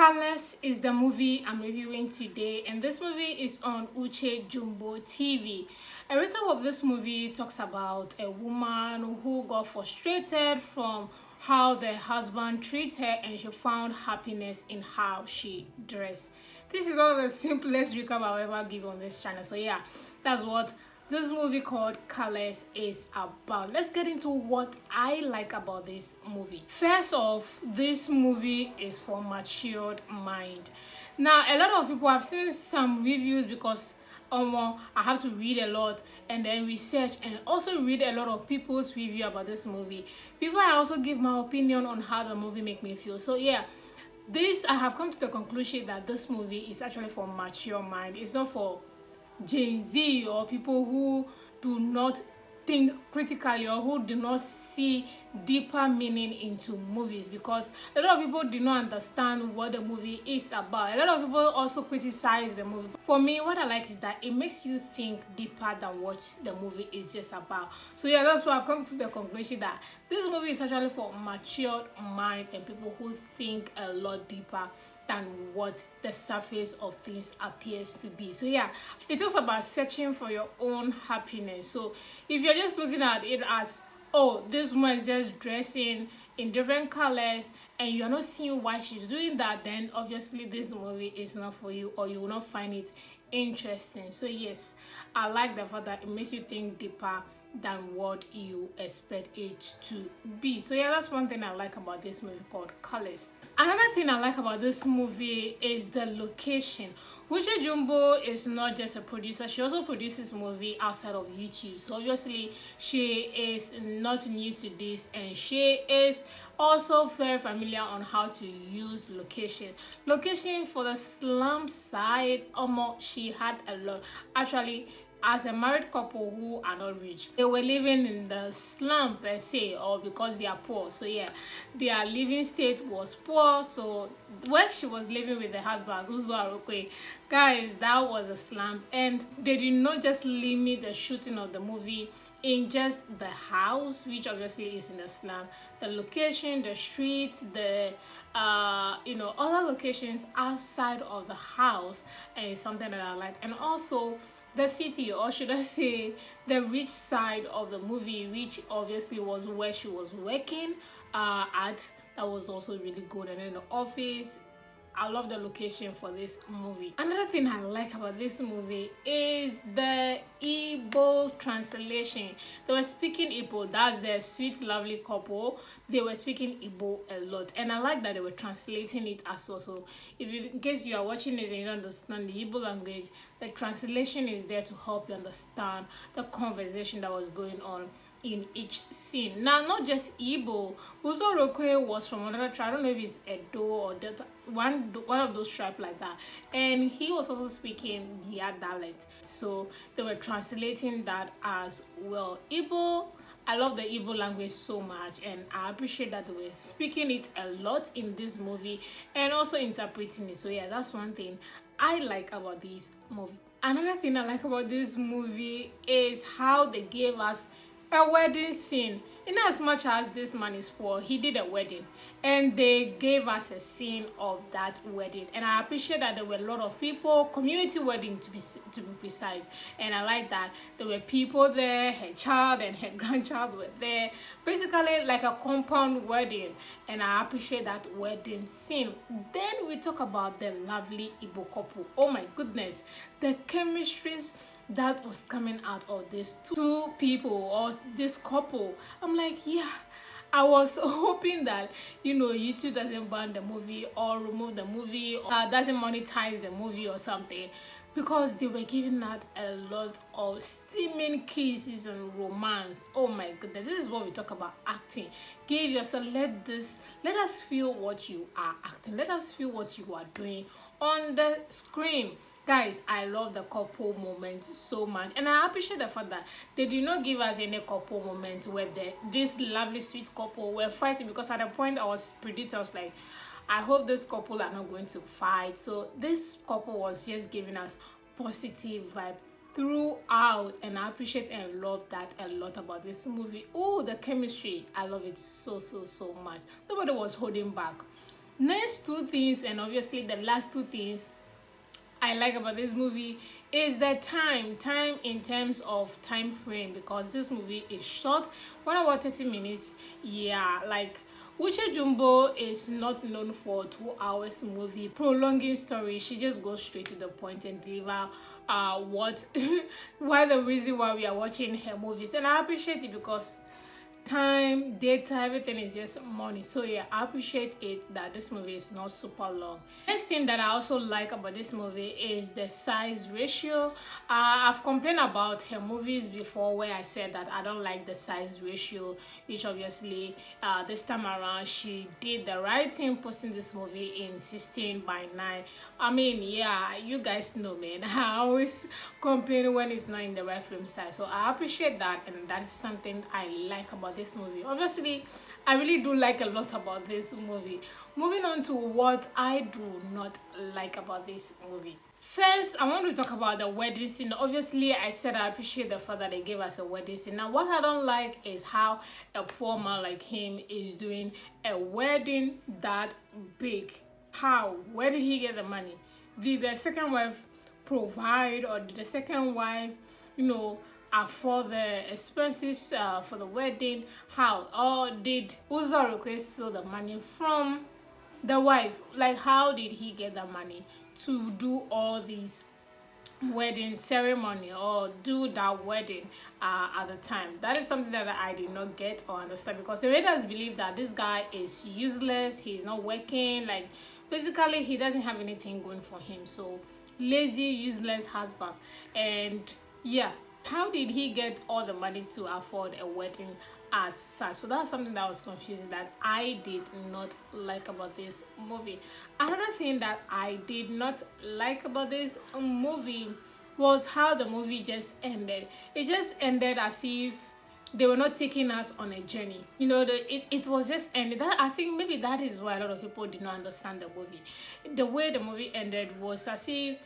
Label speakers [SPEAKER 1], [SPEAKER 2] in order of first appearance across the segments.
[SPEAKER 1] Colors is the movie I'm reviewing today, and this movie is on Uche Jombo TV. A recap of this movie talks about a woman who got frustrated from how the husband treats her, and she found happiness in how she dressed. This is one of the simplest recap I've ever given on this channel. So yeah, that's what this movie called Colors is about. Let's get into what I like about this movie. First off, this movie is for matured mind. Now, a lot of people have seen some reviews because I have to read a lot and then research and also read a lot of people's review about this movie before I also give my opinion on how the movie make me feel. So yeah, I have come to the conclusion that this movie is actually for mature mind. It's not for Gen Z or people who do not think critically or who do not see deeper meaning into movies, because a lot of people do not understand what the movie is about. A lot of people also criticize the movie. For me, what I like is that it makes you think deeper than what the movie is just about. So yeah, that's why I've come to the conclusion that this movie is actually for matured mind and people who think a lot deeper than what the surface of things appears to be. So yeah, it talks about searching for your own happiness. So if you're just looking at it as, oh, this woman is just dressing in different colors and you're not seeing why she's doing that, then obviously this movie is not for you, or you will not find it interesting. So yes, I like the fact that it makes you think deeper than what you expect it to be. So yeah, that's one thing I like about this movie called Colors. Another thing I like about this movie is the location. Uche Jombo is not just a producer, she also produces movie outside of YouTube. So obviously she is not new to this, and she is also very familiar on how to use location for the slum side. She had a lot. Actually, as a married couple who are not rich, they were living in the slum per se, or because they are poor. So yeah, their living state was poor. So where she was living with the husband, Uzor, Arukwe, guys, that was a slum. And they did not just limit the shooting of the movie in just the house, which obviously is in the slum. The location, the streets, the other locations outside of the house is something that I like. And also the city, or should I say the rich side of the movie, which obviously was where she was working at, that was also really good. And then the office, I love the location for this movie. Another thing I like about this movie is the Igbo translation. They were speaking Igbo. That's their sweet, lovely couple. They were speaking Igbo a lot, and I like that they were translating it as well. So in case you are watching this and you don't understand the Igbo language, the translation is there to help you understand the conversation that was going on in each scene. Now, not just Igbo, Uzor was from another tribe. I don't know if it's Edo or Delta, one of those tribes like that, and he was also speaking their dialect. So they were translating that as well. Igbo, I love the Igbo language so much, and I appreciate that they were speaking it a lot in this movie and also interpreting it. So yeah, that's one thing I like about this movie. Another thing I like about this movie is how they gave us a wedding scene. In as much as this man is poor, he did a wedding, and they gave us a scene of that wedding, and I appreciate that there were a lot of people, community wedding to be precise, and I like that there were people there. Her child and her grandchild were there, basically like a compound wedding, and I appreciate that wedding scene. Then we talk about the lovely Igbo couple. Oh my goodness, the chemistries that was coming out of these two people or this couple. I'm like, yeah, I was hoping that YouTube doesn't ban the movie or remove the movie or doesn't monetize the movie or something, because they were giving out a lot of steaming kisses and romance. Oh my goodness, this is what we talk about acting. Give yourself, let us feel what you are acting, let us feel what you are doing on the screen. Guys, I love the couple moment so much, and I appreciate the fact that they did not give us any couple moment where this lovely sweet couple were fighting, because at the point I was like, I hope this couple are not going to fight. So this couple was just giving us positive vibe throughout, and I appreciate and love that a lot about this movie. Oh, the chemistry, I love it so much. Nobody was holding back. Next two things, and obviously the last two things I like about this movie is the time in terms of time frame, because this movie is short, 1 hour 30 minutes. Yeah, like Uche Jumbo is not known for 2 hours movie prolonging story. She just goes straight to the point and deliver what why the reason why we are watching her movies, and I appreciate it because time, data, everything is just money. So yeah, I appreciate it that this movie is not super long. Next thing that I also like about this movie is the size ratio. I've complained about her movies before where I said that I don't like the size ratio, which obviously this time around she did the right thing posting this movie in 16:9. I mean, yeah, you guys know, man, I always complain when it's not in the right frame size. So I appreciate that, and that is something I like about this movie. Obviously, I really do like a lot about this movie. Moving on to what I do not like about this movie. First, I want to talk about the wedding scene. Obviously, I said I appreciate the fact that they gave us a wedding scene. Now, what I don't like is how a poor man like him is doing a wedding that big. How? Where did he get the money? Did the second wife provide, or did the second wife, afford the expenses for the wedding? How? Or did Uzor steal the money from the wife? Like, how did he get the money to do all these wedding ceremony or do that wedding at the time? That is something that I did not get or understand, because the readers believe that this guy is useless, he's not working, like basically he doesn't have anything going for him. So lazy, useless husband. And yeah, how did he get all the money to afford a wedding as such? So that's something that was confusing, that I did not like about this movie. Another thing that I did not like about this movie was how the movie just ended. It just ended as if they were not taking us on a journey. It was just ended. That, I think maybe that is why a lot of people did not understand the movie. The way the movie ended was as if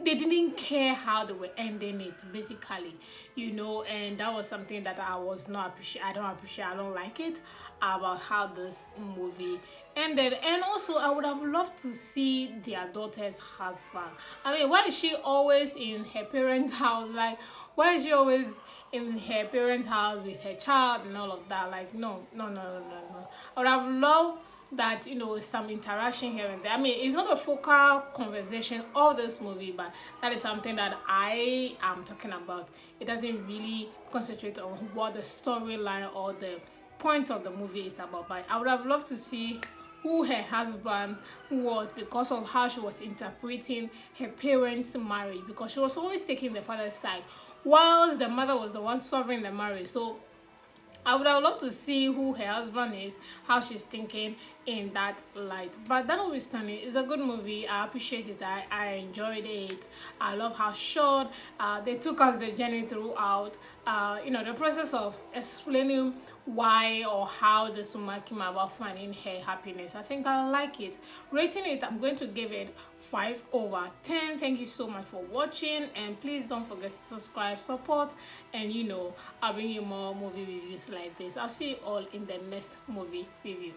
[SPEAKER 1] they didn't care how they were ending it, basically, and that was something that I was not appreciate. I don't like it about how this movie ended. And also, I would have loved to see their daughter's husband. I mean, why is she always in her parents' house? Like, why is she always in her parents' house with her child and all of that? Like, no. I would have loved that, some interaction here and there. I mean, it's not a focal conversation of this movie, but that is something that I am talking about. It doesn't really concentrate on what the storyline or the point of the movie is about, but I would have loved to see who her husband was, because of how she was interpreting her parents' marriage, because she was always taking the father's side whilst the mother was the one solving the marriage. So I would have loved to see who her husband is, how she's thinking in that light. But that notwithstanding, it's a good movie. I appreciate it. I enjoyed it. I love how short they took us the journey throughout. The process of explaining why or how this woman came about finding her happiness. I think I like it. Rating it, I'm going to give it 5/10. Thank you so much for watching, and please don't forget to subscribe, support, and I'll bring you more movie reviews like this. I'll see you all in the next movie review.